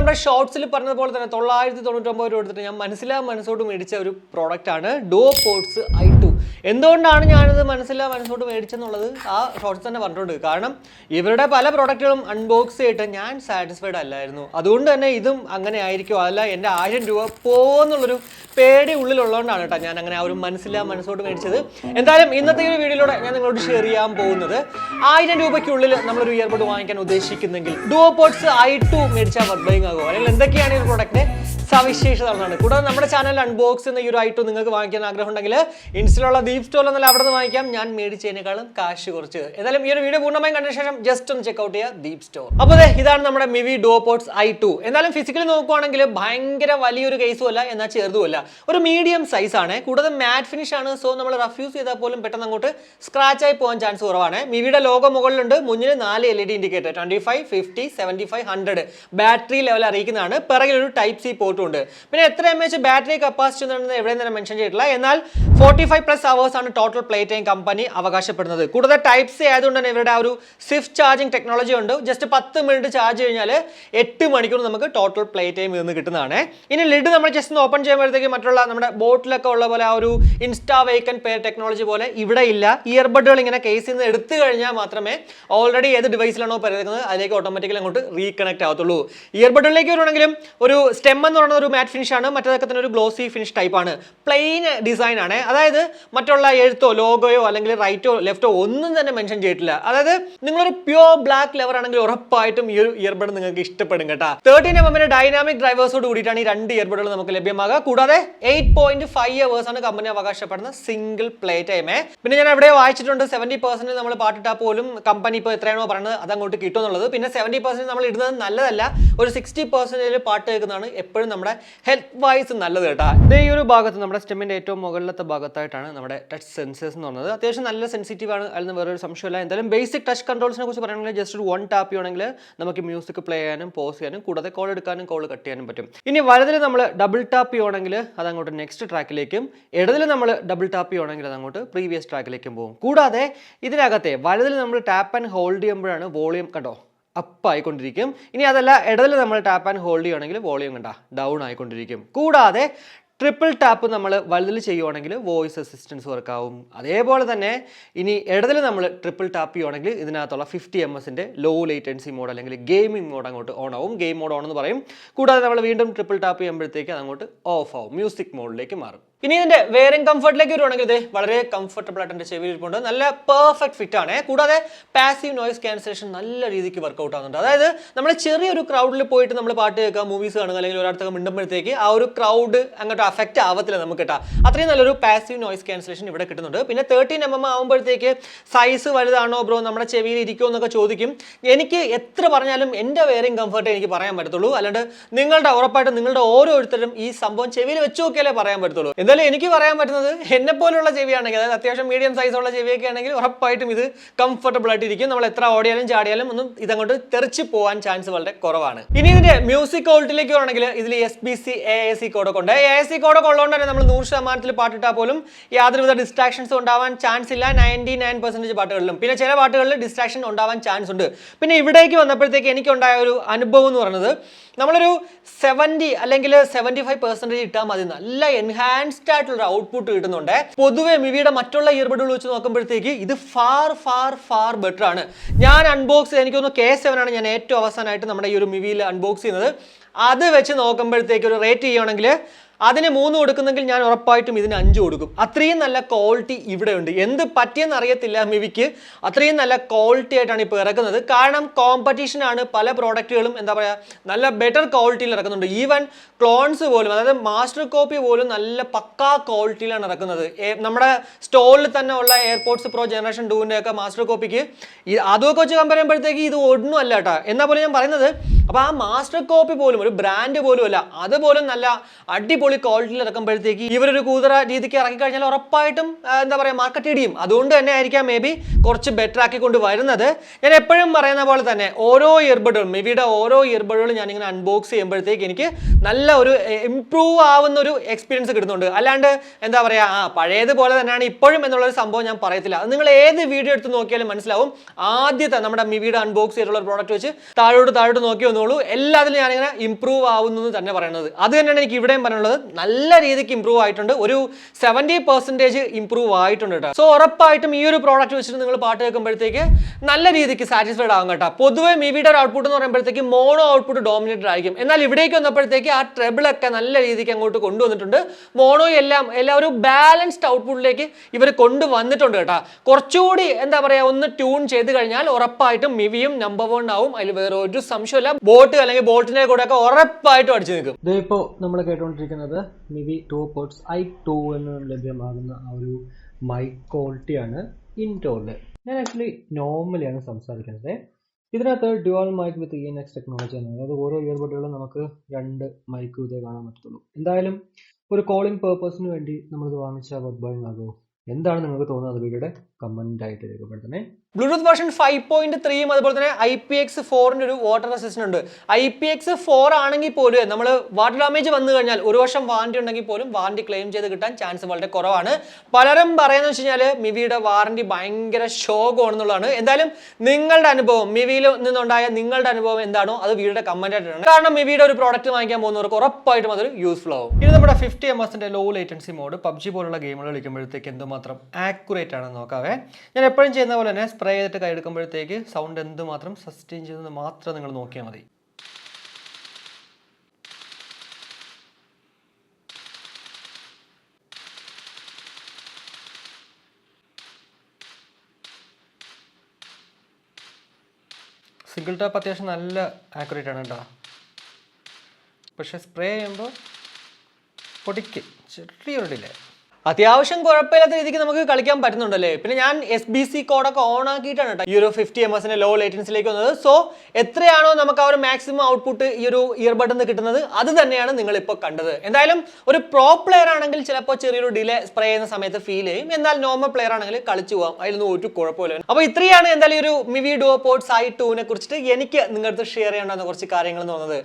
നമ്മുടെ ഷോർട്സിൽ പറഞ്ഞതുപോലെ തന്നെ 999 രൂപ എടുത്തിട്ട് ഞാൻ മനസ്സോട് മേടിച്ച ഒരു പ്രോഡക്റ്റ് ആണ് ഡുവോ പോഡ്സ് i2. എന്തുകൊണ്ടാണ് ഞാനത് മനസ്സോട് മേടിച്ചെന്നുള്ളത് ആ ഷോർട്സ് തന്നെ പറഞ്ഞിട്ടുണ്ട്. കാരണം ഇവരുടെ പല പ്രോഡക്റ്റുകളും അൺബോക്സ് ചെയ്തിട്ട് ഞാൻ സാറ്റിസ്ഫൈഡ് അല്ലായിരുന്നു. അതുകൊണ്ട് തന്നെ ഇതും അങ്ങനെ ആയിരിക്കും, അല്ല എൻ്റെ 1000 രൂപ പോകുന്നുള്ളൊരു പേടി ഉള്ളിലുള്ളതുകൊണ്ടാണ് കേട്ടോ ഞാൻ അങ്ങനെ ആ ഒരു മനസ്സോട് മേടിച്ചത്. എന്തായാലും ഇന്നത്തെ ഈ ഒരു വീഡിയോയിലൂടെ ഞാൻ നിങ്ങളോട് ഷെയർ ചെയ്യാൻ പോകുന്നത് 1000 രൂപയ്ക്കുള്ളിൽ നമ്മളൊരു ഇയർബഡ് വാങ്ങിക്കാൻ ഉദ്ദേശിക്കുന്നെങ്കിൽ ഡുവോ പോഡ്സ് i2 മേടിച്ചാൽ വർബൈങ് ആകുമോ, അല്ലെങ്കിൽ എന്തൊക്കെയാണ് ഈ ഒരു പ്രോഡക്റ്റിന്റെ സവിശേഷത എന്നാണ്. കൂടാതെ നമ്മുടെ ചാനൽ അൺബോക്സ് ചെയ്യുന്ന ഈ ഒരു i2 നിങ്ങൾക്ക് വാങ്ങിക്കാൻ ആഗ്രഹം ഉണ്ടെങ്കിൽ ഇൻസ്റ്റയിലുള്ള ദീപ് സ്റ്റോറിൽ എന്നല്ല അവിടെ നിന്ന് വാങ്ങിക്കാം, ഞാൻ മേടിച്ചതിനേക്കാളും കാശ് കുറച്ച്. ഏതായാലും ഈ ഒരു വീഡിയോ പൂർണ്ണമായും കണ്ട ശേഷം ജസ്റ്റ് ഒന്ന് ചെക്ക് ഔട്ട് ചെയ്യുക ദീപ് സ്റ്റോർ. അപ്പോൾ ഇതാണ് നമ്മുടെ മിവി ഡുവോ പോഡ്സ് i2. എന്നാലും ഫിസിക്കലി നോക്കുവാണെങ്കിൽ ഭയങ്കര വലിയൊരു കേസും അല്ല, എന്നാൽ ചെറുതുമല്ല, ഒരു മീഡിയം സൈസ് ആണ്. കൂടാതെ മാറ്റ് ഫിനിഷ് ആണ്. സോ നമ്മൾ റഫ് യൂസ് ചെയ്താൽ പോലും പെട്ടെന്ന് അങ്ങോട്ട് സ്ക്രാച്ച് ആയി പോകാൻ ചാൻസ് കുറവാണ്. മിവിയുടെ ലോഗോ മുകളിലുണ്ട്, മുന്നിൽ 4 LED ഇൻഡിക്കേറ്റർ 25, 50, 75, 100 ബാറ്ററി ലെവൽ അറിയിക്കുന്നതാണ്. പിറകിൽ ഒരു ടൈപ്പ് സി പോർട്ടും ഉണ്ട്. പിന്നെ എത്ര mAh ബാറ്ററി കപ്പാസിറ്റി ഉണ്ടെന്ന് എവിടെയും തന്നെ മെൻഷൻ ചെയ്തിട്ടില്ല. എന്നാൽ 45+ അവേഴ്സ് ആണ് ടോട്ടൽ പ്ലേ ടൈം കമ്പനി അവകാശപ്പെടുന്നത്. കൂടാതെ ടൈപ്പ് സി ആയതുകൊണ്ട് തന്നെ ഇവരുടെ ആ ഒരു സ്വിഫ്റ്റ് ചാർജിങ് ടെക്നോളജി ഉണ്ട്. ജസ്റ്റ് 10 മിനിറ്റ് ചാർജ് കഴിഞ്ഞാൽ 8 മണിക്കൂർ നമുക്ക് ടോട്ടൽ പ്ലേ ടൈം നിന്ന് കിട്ടുന്നതാണ്. ഇനി ലിഡ് നമ്മൾ ജസ്റ്റ് ഒന്ന് ഓപ്പൺ ചെയ്യുമ്പോഴത്തേക്ക് മറ്റുള്ള നമ്മുടെ ബോട്ടിലൊക്കെ ഉള്ള പോലെ ആ ഒരു ഇൻസ്റ്റാ വേക്കൻ പെയർ ടെക്നോളജി പോലെ ഇവിടെ ഇല്ല. ഇയർബഡുകൾ ഇങ്ങനെ കേസിൽ നിന്ന് എടുത്തു കഴിഞ്ഞാൽ മാത്രമേ ഓൾറെഡി ഏത് ഡിവൈസിലാണോ പറയുന്നത് അതിലേക്ക് ഓട്ടോമാറ്റിക്കലി അങ്ങോട്ട് റീകണക്ട് ആവത്തുള്ളൂ. ഇയർബഡിലേക്ക് വരുവാണെങ്കിലും ഒരു സ്റ്റെം എന്ന് പറയുന്ന ഒരു മാറ്റ് ഫിനിഷ് ആണ്, മറ്റേതൊക്കെ തന്നെ ഒരു ഗ്ലോസി ഫിനിഷ് ടൈപ്പ് ആണ്. പ്ലെയിൻ ഡിസൈൻ ആണ്, അതായത് മറ്റുള്ള എഴുത്തോ ലോഗോയോ അല്ലെങ്കിൽ റൈറ്റോ ലെഫ്റ്റോ ഒന്നും തന്നെ മെൻഷൻ ചെയ്തിട്ടില്ല. അതായത് നിങ്ങളൊരു പ്യൂർ ബ്ലാക്ക് ലെവർ ആണെങ്കിൽ ഉറപ്പായിട്ടും ഈ ഒരു ഇയർബഡ് നിങ്ങൾക്ക് ഇഷ്ടപ്പെടും കേട്ടോ. 13mm ഡൈനാമിക് ഡ്രൈവേഴ്സോട് കൂടിയിട്ടാണ് ഈ 2 ഇയർബഡുകൾ നമുക്ക് ലഭ്യമാകുക. കൂടാതെ 8.5 അവേഴ്സ് ആണ് കമ്പനി അവകാശപ്പെടുന്ന സിംഗിൾ പ്ലേ ടൈം. പിന്നെ ഞാൻ എവിടെ വായിച്ചിട്ടുണ്ട് 70% നമ്മൾ പാട്ടിട്ടാൽ പോലും കമ്പനി ഇപ്പോൾ എത്രയാണോ പറയുന്നത് അത് അങ്ങോട്ട് കിട്ടും എന്നുള്ളത്. പിന്നെ 70% നമ്മൾ ഇടുന്നത് നല്ലതല്ല, ഒരു 60% പാട്ട് കേൾക്കുന്നതാണ് എപ്പോഴും നമ്മുടെ ഹെൽത്ത് വൈസ് നല്ലത് കേട്ടോ. ഈ ഒരു ഭാഗത്ത് നമ്മുടെ സ്റ്റെമ്മിന്റെ ഏറ്റവും മുകളിലത്തെ ഭാഗത്തായിട്ടാണ് നമ്മുടെ ടച്ച് സെൻസേഴ്സ് എന്ന് പറയുന്നത്. അത്യാവശ്യം നല്ല സെൻസിറ്റീവ് ആണ്, അതിന് വേറൊരു സംശയമില്ല. എന്തായാലും ബേസിക് ടച്ച് കൺട്രോൾസിനെ കുറിച്ച് പറയുകയാണെങ്കിൽ ജസ്റ്റ് ഒരു 1 ടാപ്പ് ചെയ്യണമെങ്കിൽ നമുക്ക് മ്യൂസിക് പ്ലേ ചെയ്യാനും പോസ് ചെയ്യാനും കൂടാതെ കോൾ എടുക്കാനും കോൾ കട്ട് ചെയ്യാനും പറ്റും. ഇനി വലതിൽ നമ്മൾ ഡബിൾ ടാപ്പ് ചെയ്യുകയാണെങ്കിൽ അത് അങ്ങോട്ട് നെക്സ്റ്റ് ട്രാക്കിലേക്കും, ഇടതിൽ നമ്മൾ ഡബിൾ ടാപ്പ് ചെയ്യുകയാണെങ്കിൽ അത് അങ്ങോട്ട് പ്രീവിയസ് ട്രാക്കിലേക്കും പോകും. കൂടാതെ ഇതിനകത്തെ വലതിൽ നമ്മൾ ടാപ്പ് ആൻഡ് ഹോൾഡ് ചെയ്യുമ്പോഴാണ് വോളിയം കണ്ടോ അപ്പ് ആയിക്കൊണ്ടിരിക്കും. ഇനി അതല്ല ഇടതിൽ നമ്മൾ ടാപ്പ് ആൻഡ് ഹോൾഡ് ചെയ്യുകയാണെങ്കിൽ വോളിയം കണ്ട ഡൗൺ ആയിക്കൊണ്ടിരിക്കും. കൂടാതെ ട്രിപ്പിൾ ടാപ്പ് നമ്മൾ വലുതിൽ ചെയ്യുവാണെങ്കിൽ വോയിസ് അസിസ്റ്റൻസ് വർക്കാവും. അതേപോലെ തന്നെ ഇനി ഇടതിൽ നമ്മൾ ട്രിപ്പിൾ ടാപ്പ് ചെയ്യുവാണെങ്കിൽ ഇതിനകത്തുള്ള 50 ms ലോ ലേറ്റൻസി മോഡ് അല്ലെങ്കിൽ ഗെയിമിംഗ് മോഡ് അങ്ങോട്ട് ഓൺ ആവും, ഗെയിം മോഡ് ഓൺ എന്ന് പറയും. കൂടാതെ നമ്മൾ വീണ്ടും ട്രിപ്പിൾ ടാപ്പ് ചെയ്യുമ്പോഴത്തേക്ക് അത് അങ്ങോട്ട് ഓഫ് ആവും, മ്യൂസിക് മോഡിലേക്ക് മാറും. ഇനി ഇതിന്റെ വെയറിംഗ് കംഫർട്ടിലേക്ക് വരുവാണെങ്കിൽ ഇത് വളരെ കംഫർട്ടബിൾ ആയിട്ട് എൻ്റെ ചെവിയിൽ ഇരിപ്പുണ്ട്, നല്ല പെർഫെക്റ്റ് ഫിറ്റ് ആണ്. കൂടാതെ പാസീവ് നോയിസ് ക്യാൻസലേഷൻ നല്ല രീതിക്ക് വർക്കൗട്ട് ആവുന്നുണ്ട്. അതായത് നമ്മൾ ചെറിയൊരു ക്രൗഡിൽ പോയിട്ട് നമ്മൾ പാട്ട് കേൾക്കുക, മൂവീസ് കാണുക അല്ലെങ്കിൽ ഒരാളത്തൊക്കെ മിണ്ടുമ്പോഴത്തേക്ക് ആ ഒരു ക്രൗഡ് അങ്ങോട്ട് അഫക്റ്റ് ആവത്തില്ല നമുക്ക് കേട്ടോ. അത്രയും നല്ലൊരു പാസീവ് നോയിസ് ക്യാൻസലേഷൻ ഇവിടെ കിട്ടുന്നുണ്ട്. പിന്നെ 13mm ആകുമ്പോഴത്തേക്ക് സൈസ് വലുതാണോ ബ്രോ, നമ്മുടെ ചെവിയിൽ ഇരിക്കുമോ എന്നൊക്കെ ചോദിക്കും. എനിക്ക് എത്ര പറഞ്ഞാലും എൻ്റെ വെയറിംഗ് കംഫർട്ട് എനിക്ക് പറയാൻ പറ്റത്തുള്ളൂ, അല്ലാണ്ട് നിങ്ങളുടെ ഉറപ്പായിട്ടും നിങ്ങളുടെ ഓരോരുത്തരും ഈ സംഭവം ചെവിയിൽ വെച്ച് നോക്കിയാലേ പറയാൻ പറ്റത്തുള്ളൂ. എന്തായാലും എനിക്ക് പറയാൻ പറ്റുന്നത് എന്നെ പോലുള്ള ചെവിയാണെങ്കിൽ, അതായത് അത്യാവശ്യം മീഡിയം സൈസുള്ള ചെവിയൊക്കെ ആണെങ്കിൽ ഉറപ്പായിട്ടും ഇത് കംഫർട്ടബിൾ ആയിട്ടിരിക്കും. നമ്മൾ എത്ര ഓടിയാലും ചാടിയാലും ഒന്നും ഇതങ്ങോട്ട് തെറിച്ച് പോകാൻ ചാൻസ് വളരെ കുറവാണ്. ഇനി ഇതിന്റെ മ്യൂസിക് ക്വാളിറ്റിയിലേക്ക് ആണെങ്കിൽ ഇതിൽ SBC AAC കോഡൊക്കെ ഉണ്ട്. AAC കോഡൊക്കെ ഉള്ളതുകൊണ്ട് തന്നെ നമ്മൾ 100% പാട്ടിട്ടാൽ പോലും യാതൊരുവിധ ഡിസ്ട്രാക്ഷൻസും ഉണ്ടാവാൻ ചാൻസ് ഇല്ല 99% പാട്ടുകളിലും. പിന്നെ ചില പാട്ടുകളിൽ ഡിസ്ട്രാക്ഷൻ ഉണ്ടാവാൻ ചാൻസ് ഉണ്ട്. പിന്നെ ഇവിടേക്ക് വന്നപ്പോഴത്തേക്ക് എനിക്കുണ്ടായ ഒരു അനുഭവം എന്ന് പറയുന്നത്, നമ്മളൊരു 70 അല്ലെങ്കിൽ 75% ഇട്ടാൽ മതി, നല്ല എൻഹാൻസ്ഡ് ആയിട്ടുള്ള ഔട്ട്പുട്ട് കിട്ടുന്നുണ്ട്. പൊതുവെ മിവിയുടെ മറ്റുള്ള ഇയർബഡുകൾ വെച്ച് നോക്കുമ്പോഴത്തേക്ക് ഇത് ഫാർ ബെറ്റർ ആണ്. ഞാൻ അൺബോക്സ് എനിക്കൊന്ന് K7 ആണ് ഞാൻ ഏറ്റവും അവസാനമായിട്ട് നമ്മുടെ ഈ ഒരു മിവിയിൽ അൺബോക്സ് ചെയ്യുന്നത്. അത് വെച്ച് നോക്കുമ്പോഴത്തേക്ക് ഒരു റേറ്റ് ചെയ്യുകയാണെങ്കിൽ അതിന് 3 കൊടുക്കുന്നെങ്കിൽ ഞാൻ ഉറപ്പായിട്ടും ഇതിന് 5 കൊടുക്കും. അത്രയും നല്ല ക്വാളിറ്റി ഇവിടെ ഉണ്ട്. എന്ത് പറ്റിയെന്ന് അറിയത്തില്ല മിവിക്ക്, അത്രയും നല്ല ക്വാളിറ്റി ആയിട്ടാണ് ഇപ്പോൾ ഇറക്കുന്നത്. കാരണം കോമ്പറ്റീഷൻ ആണ്, പല പ്രോഡക്റ്റുകളും എന്താ പറയുക നല്ല ബെറ്റർ ക്വാളിറ്റിയിൽ ഇറക്കുന്നുണ്ട്. ഈവൻ ക്ലോൺസ് പോലും, അതായത് മാസ്റ്റർ കോപ്പി പോലും നല്ല പക്കാ ക്വാളിറ്റിയിലാണ് ഇറക്കുന്നത്. നമ്മുടെ സ്റ്റോറിൽ തന്നെ ഉള്ള എയർപോർട്സ് പ്രോ ജനറേഷൻ 2 ഒക്കെ മാസ്റ്റർ കോപ്പിക്ക് അതൊക്കെ വെച്ച് കമ്പയർ ചെയ്യുമ്പോഴത്തേക്ക് ഇത് ഒന്നും അല്ല കേട്ടോ. എന്നാൽ പോലും ഞാൻ പറയുന്നത്, അപ്പോൾ ആ മാസ്റ്റർ കോപ്പി പോലും ഒരു ബ്രാൻഡ് പോലും അല്ല, അതുപോലും നല്ല അടിപൊളി അടിപൊളി ക്വാളിറ്റിയിൽ ഇറക്കുമ്പോഴത്തേക്ക് ഇവരൊരു കൂതറ രീതിക്ക് ഇറക്കി കഴിഞ്ഞാൽ ഉറപ്പായിട്ടും എന്താ പറയുക മാർക്കറ്റ് ഇടിയും. അതുകൊണ്ട് തന്നെ ആയിരിക്കാം മേ ബി കുറച്ച് ബെറ്റർ ആക്കിക്കൊണ്ട് വരുന്നത്. ഞാൻ എപ്പോഴും പറയുന്ന പോലെ തന്നെ ഓരോ ഇയർബഡുകളും മിവിയുടെ ഓരോ ഇയർബഡുകളും ഞാനിങ്ങനെ അൺബോക്സ് ചെയ്യുമ്പോഴത്തേക്ക് എനിക്ക് നല്ല ഒരു ഇംപ്രൂവ് ആവുന്ന ഒരു എക്സ്പീരിയൻസ് കിട്ടുന്നുണ്ട്. അല്ലാണ്ട് എന്താ പറയുക പഴയതുപോലെ തന്നെയാണ് ഇപ്പോഴും എന്നുള്ളൊരു സംഭവം ഞാൻ പറയത്തില്ല. അത് നിങ്ങൾ ഏത് വീഡിയോ എടുത്ത് നോക്കിയാലും മനസ്സിലാവും. ആദ്യത്തെ നമ്മുടെ മിവിയുടെ അൺബോക്സ് ചെയ്തിട്ടുള്ള ഒരു പ്രോഡക്റ്റ് വെച്ച് താഴോട്ട് നോക്കി വന്നോളൂ, എല്ലാത്തിലും ഞാനിങ്ങനെ ഇംപ്രൂവ് ആവുന്നു എന്ന് തന്നെ പറയുന്നത്. അത് തന്നെയാണ് എനിക്ക് ഇവിടെയും പറയാനുള്ളത്. നല്ല രീതിക്ക് ഇംപ്രൂവ് ആയിട്ടുണ്ട്, ഒരു 70% ഇംപ്രൂവ് ആയിട്ടുണ്ട് കേട്ടോ. സോ ഉറപ്പായിട്ടും ഈ ഒരു പ്രോഡക്റ്റ് വെച്ചിട്ട് നിങ്ങൾ പാട്ട് കേൾക്കുമ്പോഴത്തേക്ക് നല്ല രീതിക്ക് സാറ്റിസ്ഫൈഡ് ആകും കേട്ടോ. പൊതുവെ മിവിയുടെ ഒരു ഔട്ട്പുട്ട് എന്ന് പറയുമ്പോഴത്തേക്ക് മോണോ ഔട്ട്പുട്ട് ഡോമിനേറ്റഡ് ആയിരിക്കും. എന്നാൽ ഇവിടേക്ക് വന്നപ്പോഴത്തേക്ക് ആ ട്രെബിളൊക്കെ നല്ല രീതിക്ക് അങ്ങോട്ട് കൊണ്ടുവന്നിട്ടുണ്ട്. മോണോ എല്ലാം ഒരു ബാലൻസ്ഡ് ഔട്ട്പുട്ടിലേക്ക് ഇവർ കൊണ്ടുവന്നിട്ടുണ്ട് കേട്ടോ. കുറച്ചുകൂടി എന്താ പറയുക ഒന്ന് ട്യൂൺ ചെയ്ത് കഴിഞ്ഞാൽ ഉറപ്പായിട്ടും മിവിയും നമ്പർ 1 ആവും. അതിൽ വേറെ ഒരു സംശയമില്ല. ബോട്ട് അല്ലെങ്കിൽ ബോട്ടിന്റെ കൂടെ ഒക്കെ ഉറപ്പായിട്ടും അടിച്ചു നിൽക്കും. ഇതിപ്പോ നമ്മൾ കേട്ടുകൊണ്ടിരിക്കുന്നത് മിവി ഡുവോ പോഡ്സ് i2 എന്ന് ലഭ്യമാകുന്ന ആ ഒരു മൈക്ക് ക്വാളിറ്റിയാണ് ഇൻഡോറിൽ. ഞാൻ ആക്ച്വലി നോർമലിയാണ് സംസാരിക്കുന്നത്. ഇതിനകത്ത് ഡ്യുവൽ മൈക്ക് വിത്ത് ENX ടെക്നോളജി ആണ്. അതായത് ഓരോ ഇയർബഡുകളും നമുക്ക് 2 മൈക്ക് ഇതേ കാണാൻ പറ്റത്തുള്ളൂ. എന്തായാലും ഒരു കോളിംഗ് പേർപ്പസിന് വേണ്ടി നമ്മളിത് വാങ്ങിച്ചാൽ വർത്ത് ബൈയിങ് ആകുമോ? എന്താണ് നിങ്ങൾക്ക് തോന്നുന്നത്? വീഡിയോയുടെ കമന്റ് ആയിട്ട് രേഖപ്പെടുത്തണേ. ബ്ലൂടൂത്ത് വേർഷൻ 5.3 അതുപോലെ തന്നെ IPX4 ഒരു വാട്ടർ റെസിസ്റ്റന്റ് ഉണ്ട്. IPX4 ആണെങ്കിൽ പോലും നമ്മൾ വാട്ടർ ഡാമേജ് വന്നു കഴിഞ്ഞാൽ 1 വർഷം വാറന്റി ഉണ്ടെങ്കിൽ പോലും വാറന്റി ക്ലെയിം ചെയ്ത് കിട്ടാൻ ചാൻസ് വളരെ കുറവാണ്. പലരും പറയുന്നത് വെച്ച് കഴിഞ്ഞാൽ മിവിയുടെ വാറന്റി ഭയങ്കര ശോകമാണെന്നുള്ളതാണ്. എന്തായാലും നിങ്ങളുടെ അനുഭവം, മിവിയിൽ നിന്നുണ്ടായ നിങ്ങളുടെ അനുഭവം എന്താണോ അത് വീഡിയോയുടെ കമന്റ് ആയിട്ടാണ്. കാരണം മിവിയുടെ ഒരു പ്രോഡക്റ്റ് വാങ്ങിക്കാൻ പോകുന്നവർക്ക് ഉറപ്പായിട്ടും അതൊരു യൂസ്ഫുൾ ആവും. ഇത് നമ്മുടെ 50 ms low latency mode PUBG പോലുള്ള ഗെയിമുകൾ കളിക്കുമ്പോഴത്തേക്ക് എന്തുമാത്രം ആക്യുറേറ്റ് ആണെന്ന് നോക്കാവേ. ഞാൻ എപ്പോഴും ചെയ്യുന്ന പോലെ തന്നെ സ്പ്രേ ചെയ്തിട്ട് കൈ എടുക്കുമ്പോഴത്തേക്ക് സൗണ്ട് എന്തുമാത്രം സസ്റ്റെയിൻ ചെയ്യുന്നത് മാത്രം നിങ്ങൾ നോക്കിയാൽ മതി. സിംഗിൾ ടാപ്പ് അത്യാവശ്യം നല്ല ആക്യുറേറ്റ് ആണ് കേട്ടോ. പക്ഷെ സ്പ്രേ ചെയ്യുമ്പോൾ പൊടിക്ക് ചെറിയൊരു ഡിലേ. അത്യാവശ്യം കുഴപ്പമില്ലാത്ത രീതിക്ക് നമുക്ക് കളിക്കാൻ പറ്റുന്നുണ്ടല്ലേ. പിന്നെ ഞാൻ SBC കോഡൊക്കെ ഓൺ ആക്കിയിട്ടാണ് കേട്ടോ ഈ ഒരു 50 ms ലോ ലേറ്റൻസിലേക്ക് വന്നത്. സോ എത്രയാണോ നമുക്ക് ആ ഒരു മാക്സിമം ഔട്ട്പുട്ട് ഈ ഒരു ഇയർബഡിൽ നിന്ന് കിട്ടുന്നത് അത് തന്നെയാണ് നിങ്ങൾ ഇപ്പോൾ കണ്ടത്. എന്തായാലും ഒരു പ്രോ പ്ലെയർ ആണെങ്കിൽ ചിലപ്പോൾ ചെറിയൊരു ഡിലേ സ്പ്രേ ചെയ്യുന്ന സമയത്ത് ഫീൽ ചെയ്യും. എന്നാൽ നോർമൽ പ്ലെയർ ആണെങ്കിൽ കളിച്ചു പോകാം, അതിലൊന്നും ഒരു കുഴപ്പമില്ല. അപ്പോൾ ഇത്രയാണ് എന്തായാലും ഒരു മിവി ഡുവോ പോഡ്സ് i2 കുറിച്ചിട്ട് എനിക്ക് നിങ്ങളുടെ ഷെയർ ചെയ്യേണ്ട കുറച്ച് കാര്യങ്ങൾ എന്ന് പറഞ്ഞത്.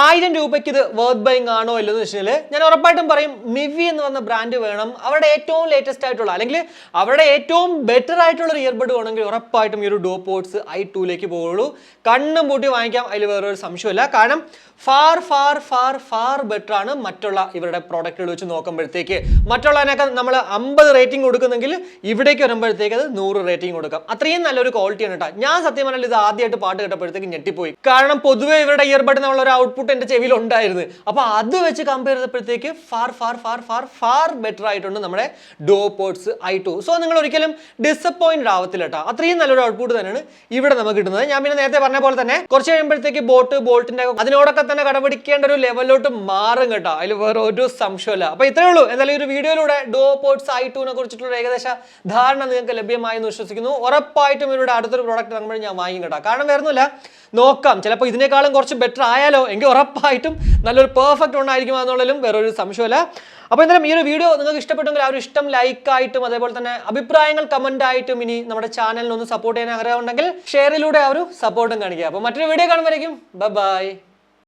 1000 രൂപയ്ക്ക് ഇത് വർത്ത് ബൈയിങ് ആണോ ഇല്ലെന്ന് വെച്ചാൽ ഞാൻ ഉറപ്പായിട്ടും പറയും മിവി എന്ന് പറഞ്ഞ ബ്രാൻഡ് വേണം. അവരുടെ ഏറ്റവും ലേറ്റസ്റ്റ് ആയിട്ടുള്ള അല്ലെങ്കിൽ അവരുടെ ഏറ്റവും ബെറ്റർ ആയിട്ടുള്ള ഒരു ഇയർബഡ് വേണമെങ്കിൽ ഉറപ്പായിട്ടും ഈ ഒരു ഡുവോ പോഡ്സ് i2 പോകുള്ളൂ. കണ്ണും പൂട്ടി വാങ്ങിക്കാം, അതിൽ വേറൊരു സംശയമില്ല. കാരണം far far far far better ആണ് മറ്റുള്ള ഇവരുടെ പ്രോഡക്റ്റുകൾ വെച്ച് നോക്കുമ്പോഴത്തേക്ക്. മറ്റുള്ളതിനൊക്കെ നമ്മൾ 50 റേറ്റിംഗ് കൊടുക്കുന്നെങ്കിൽ ഇവിടേക്ക് വരുമ്പോഴത്തേക്ക് അത് 100 റേറ്റിംഗ് കൊടുക്കാം. അത്രയും നല്ലൊരു ക്വാളിറ്റിയാണ് കേട്ടോ. ഞാൻ സത്യം പറഞ്ഞാൽ ഇത് ആദ്യമായിട്ട് പാട്ട് കേട്ടപ്പോഴത്തേക്ക് ഞെട്ടിപ്പോയി. കാരണം പൊതുവെ ഇവരുടെ ഇയർബഡ് നമ്മളൊരു ഔട്ട്പുട്ട് എൻ്റെ ചെവിയിൽ ഉണ്ടായിരുന്നു. അപ്പോൾ അത് വെച്ച് കമ്പയർ ചെയ്തപ്പോഴത്തേക്ക് far far far far far better ആയിട്ടുണ്ട് നമ്മുടെ ഡുവോ പോഡ്സ് i2. സോ നിങ്ങൾ ഒരിക്കലും ഡിസപ്പോയിന്റഡ് ആവത്തില്ല കേട്ടോ. അത്രയും നല്ലൊരു ഔട്ട്പുട്ട് തന്നെയാണ് ഇവിടെ നമുക്ക് കിട്ടുന്നത്. ഞാൻ പിന്നെ നേരത്തെ പറഞ്ഞ പോലെ തന്നെ കുറച്ച് കഴിയുമ്പോഴത്തേക്ക് ബോൾട്ടിന്റെ അതിനോടൊക്കെ തന്നെ കടപിടിക്കേണ്ട ഒരു ലെവലിലോട്ട് മാറും കേട്ടോ. അതിൽ വേറെ ഒരു സംശയമില്ല. അപ്പോൾ ഇത്രയേ ഉള്ളൂ. എന്തായാലും ഒരു വീഡിയോയിലൂടെ ഡുവോ പോഡ്സ് i2 കുറിച്ചിട്ടുള്ള ഏകദേശ ധാരണ നിങ്ങൾക്ക് ലഭ്യമായി എന്ന് വിശ്വസിക്കുന്നു. ഉറപ്പായിട്ടും ഇവരുടെ അടുത്തൊരു പ്രോഡക്റ്റ് ഇറങ്ങുമ്പോൾ ഞാൻ വാങ്ങിക്കും കേട്ടോ. കാരണം വേറൊന്നുമില്ല, നോക്കാം ചിലപ്പോൾ ഇതിനേക്കാളും കുറച്ച് ബെറ്റർ ആയാലോ എങ്കിൽ ഉറപ്പായിട്ടും നല്ലൊരു പെർഫെക്റ്റ് ഉണ്ടായിരിക്കും എന്നുള്ളതിലും വേറൊരു സംശയമില്ല. അപ്പോൾ എന്തായാലും ഈ ഒരു വീഡിയോ നിങ്ങൾക്ക് ഇഷ്ടപ്പെട്ടെങ്കിൽ ആ ഒരു ഇഷ്ടം ലൈക്കായിട്ടും അതേപോലെ തന്നെ അഭിപ്രായങ്ങൾ കമന്റ് ആയിട്ടും ഇനി നമ്മുടെ ചാനലിനൊന്ന് സപ്പോർട്ട് ചെയ്യാൻ ആഗ്രഹം ഉണ്ടെങ്കിൽ ഷെയറിലൂടെ ആ ഒരു സപ്പോർട്ടും കാണിക്കുക. അപ്പോൾ മറ്റൊരു വീഡിയോ കാണുമ്പോഴേക്കും ബൈ.